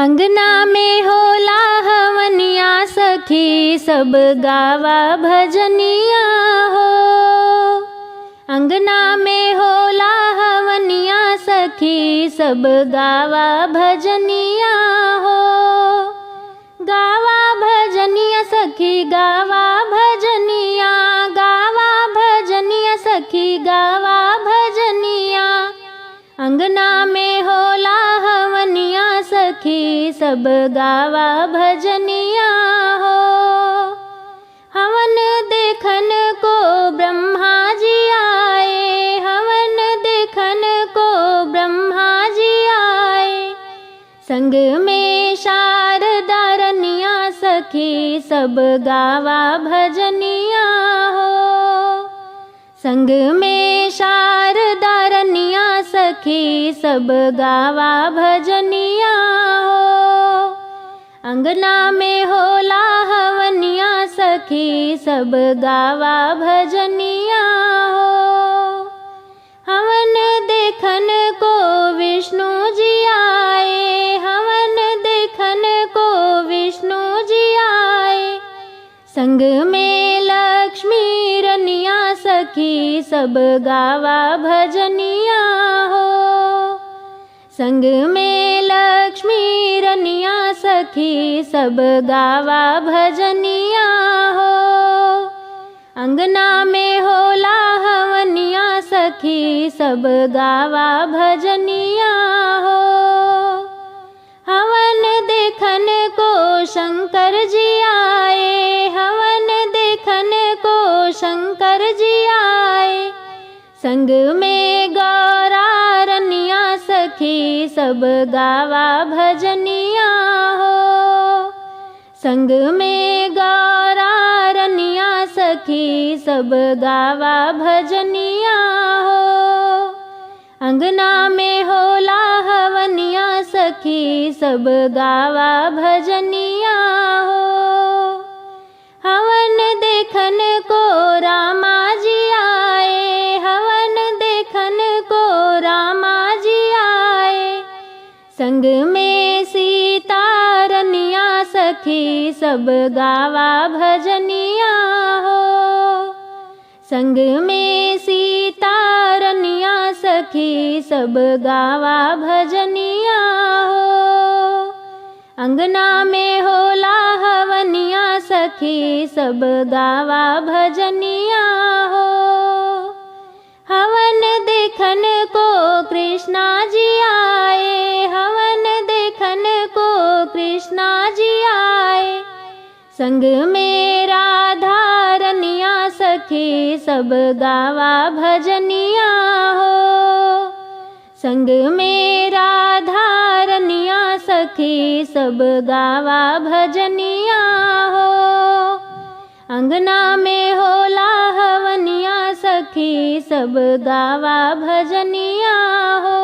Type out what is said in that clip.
अंगना में होला हवनिया सखी सब गावा भजनिया हो। अंगना में होला हवनिया सखी सब गावा भजनिया हो। गावा भजनिया सखी गावा भजनिया, गावा भजनिया सखी गावा भजनिया। अंगना में होला हवनिया सखी सब गावा भजनिया हो। हवन देखन को ब्रह्मा जी आए, हवन देखन को ब्रह्मा जी आए। संग में शारदा रनिया सखी सब गावा भजनिया हो। संग में शारदा रनिया सखी सब गावा भजनिया हो। अंगना में होला हवनिया सखी सब गावा भजनिया हो। हवन देखन को विष्णु जी आए, हवन देखन को विष्णु जी आए। संग में लक्ष्मी रनिया सखी सब गावा भजनिया हो। संग में लक्ष्मी रनिया सखी सब गावा भजनिया हो। अंगना में होला हवनिया सखी सब गावा भजनिया हो। हवन देखन को शंकर जी आए, हवन देखन को शंकर जी आए। संग में गौरा रनिया सखी सब गावा भजनिया हो। संग में गौरा रनिया सखी सब गावा भजनिया हो। अंगना में होला हवनिया सखी सब गावा भजनिया हो। हवन देखन को रामा जी आए, हवन देखन को रामा जी आए। संग में सीता रनिया सखी सब गावा भजनिया हो। संग में सीता रनिया सखी सब गावा भजनिया हो। अंगना में होला हवनिया सखी सब गावा भजनिया हो। हवन देखन को कृष्णा जी आए, हवन देखन को कृष्णा जी आए। संग में राधा रनिया सखी सब गावा भजनिया हो। संग में राधा रनिया सखी सब गावा भजनिया हो। अंगना में होला हवनिया सखी सब गावा भजनिया हो।